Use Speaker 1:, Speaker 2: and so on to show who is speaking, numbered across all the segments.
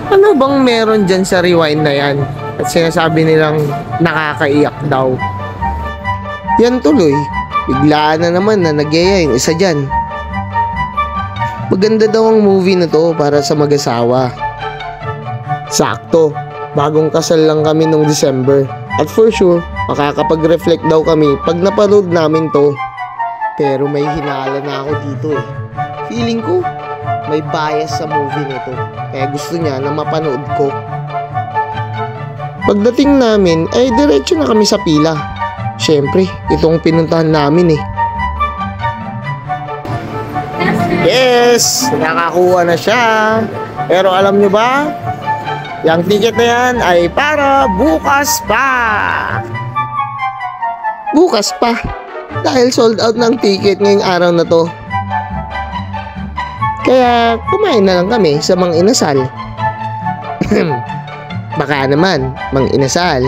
Speaker 1: Ano bang meron dyan sa rewind na yan? At sinasabi nilang nakakaiyak daw. Yan tuloy, biglaan na naman na nagyaya yung isa dyan. Maganda daw ang movie na to para sa mag-asawa. Sakto, bagong kasal lang kami nung December. At for sure, makakapag-reflect daw kami pag napanood namin to. Pero may hinala na ako dito eh. Feeling ko, may bias sa movie nito. Kaya gusto niya na mapanood ko. Pagdating namin, ay diretso na kami sa pila. Siyempre, itong pinuntahan namin eh. Yes! Nakakuha na siya. Pero alam nyo ba? Yung ticket na yan ay para bukas pa. Bukas pa? Dahil sold out ng ticket ngayong araw na to. Kaya kumain na lang kami sa Mang Inasal. Baka naman, Mang Inasal.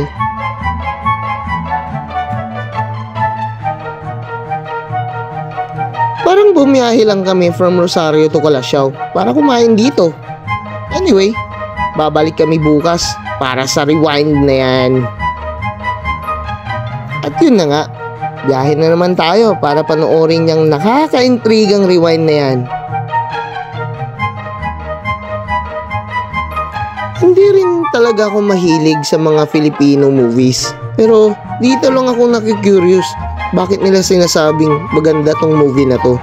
Speaker 1: Parang bumiyahe lang kami from Rosario to Calasiao para kumain dito. Anyway, babalik kami bukas para sa rewind na yan. At yun na nga, biyahe na naman tayo para panoorin yung nakaka-intrigang rewind na yan. Hindi rin talaga ako mahilig sa mga Filipino movies. Pero dito lang ako nakikurious bakit nila sinasabing maganda tong movie na to.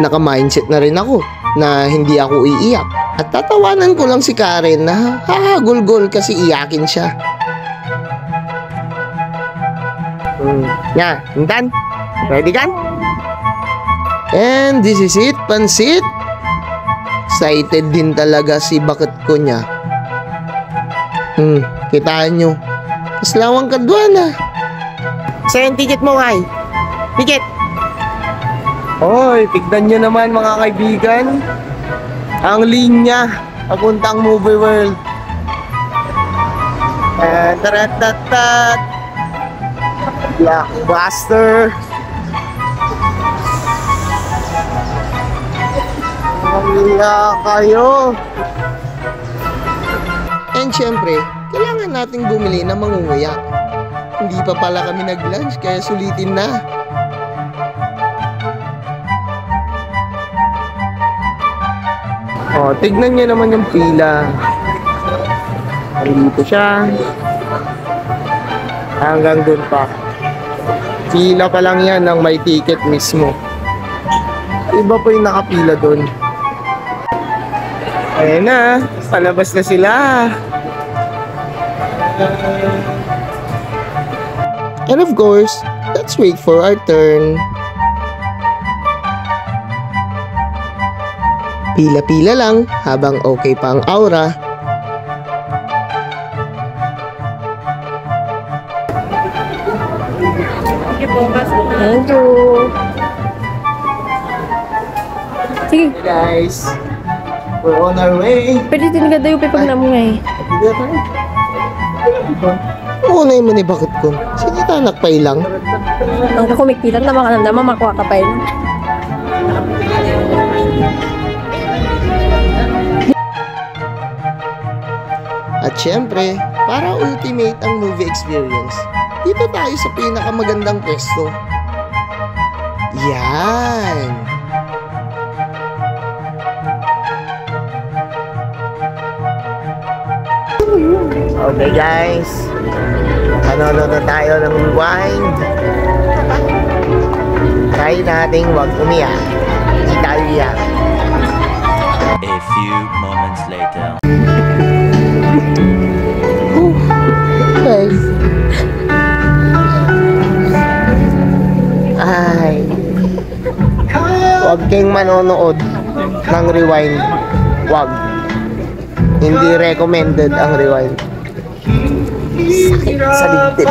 Speaker 1: Naka-mindset na rin ako na hindi ako iiyak. At tatawanan ko lang si Karen na hahagulgol kasi iyakin siya. Nga, Intan, ready kan? And this is it, pansit. Excited din talaga si bakit ko niya. Kitaan nyo. Kaslawang kadwana. Sa'yo yung ticket mo, ngay. Ticket. Hoy, tignan nyo naman mga kaibigan. Ang linya papuntang movie world. Taratatat. Blockbuster. Wala kayo. And syempre, kailangan nating bumili ng mangunguya. Hindi pa pala kami nag-lunch kaya sulitin na. Oh, tignan niyo naman yung pila. Dito siya. Hanggang dun pa. Pila pa lang yan ng may ticket mismo. Iba pa yung nakapila dun. Ayan na, palabas na sila. And of course, let's wait for our turn. Pila-pila lang habang okay pa ang aura.
Speaker 2: Thank you. Sige.
Speaker 1: Hey guys, we're on our way.
Speaker 2: Pwede din ka daw yung pipag na mo nga eh.
Speaker 1: Oo na yung bakit ko. Sinita nakpay lang.
Speaker 2: Ang kakumikitan na mga naman makuha ka pa yun.
Speaker 1: At syempre, para ultimate ang movie experience, dito tayo sa pinakamagandang pwesto. Yan! Okay guys, panonood na tayo ng rewind. Try nating wag umiyak. Hindi tayo iyak.
Speaker 3: A few moments later.
Speaker 1: Okay. Ay. Huwag kayong manonood ng rewind. Huwag. Hindi recommended ang rewind. Sakit sa dibdib.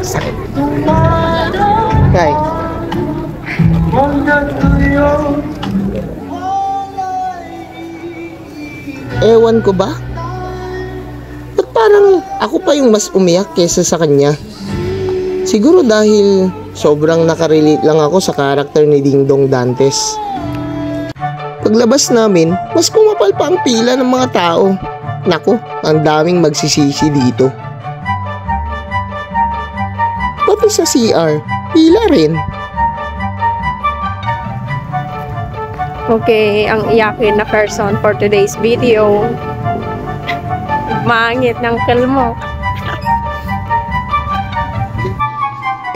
Speaker 1: Sakit. Okay. Ewan ko ba? Ba't parang ako pa yung mas umiyak kesa sa kanya? Siguro dahil sobrang nakarelate lang ako sa karakter ni Ding Dong Dantes. Paglabas namin, mas kumapal pa ang pila ng mga tao. Naku, ang daming magsisisi dito. Pati sa CR, pila rin.
Speaker 2: Okay, ang iyakin na person for today's video. Mangit ng kalmo.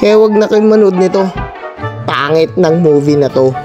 Speaker 1: Kaya wag na kayong manood nito. Pangit ng movie na to.